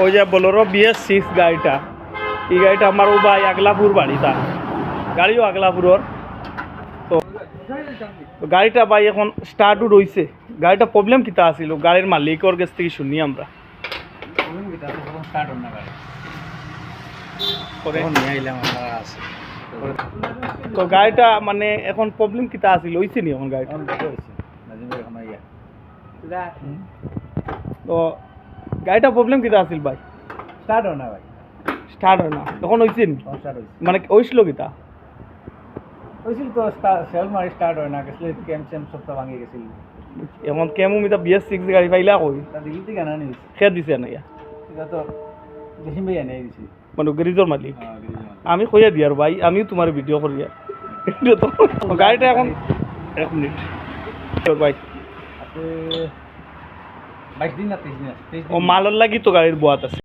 ওই যে Bolero BS6 গাড়িটা, এই গাড়িটা আমার ও ভাই আগলাপুর বাড়ি, তার গাড়িও আগলাপুরর। তো গাড়িটা ভাই এখন স্টার্টও রয়েছে। গাড়িটা প্রবলেম কিতা আছিল, গাড়ির মালিকর কাছ থেকে শুনি আমরা। তো গাড়িটা মানে এখন প্রবলেম কিতা আছিল, হইছে নি এখন গাড়িটা? তো গাড়িটা প্রবলেম কিতা আছিল ভাই? স্টার্ট হয় না ভাই, স্টার্ট হয় না, তখন হইছে নি? স্টার্ট হয়েছে, মানে হইছিল কিতা? হয়েছিল তো সেল মারি স্টার্ট হয় না, গেছিল ক্যাম্প চ্যাম্প সবটা ভাঙিয়ে গেছিল। এখন কেমন মিতা BS6 গাড়ি পাইলা কই? তা দিল্লি থেকে আনা নিয়েছি, খেয়ে দিছে না ইয়া এটা তো জসিম ভাই আনিয়ে দিছি। মানে গ্যারেজের মালিক? আমি কইয়া দি আর ভাই, আমিও তোমার ভিডিও করিয়া। তো গাড়িটা এখন এক মিনিট ভাই, আপনি 22 দিন না 23 দিন আছে, 23 ও মালর লাগি তো গাড়ির বোয়াত আছে।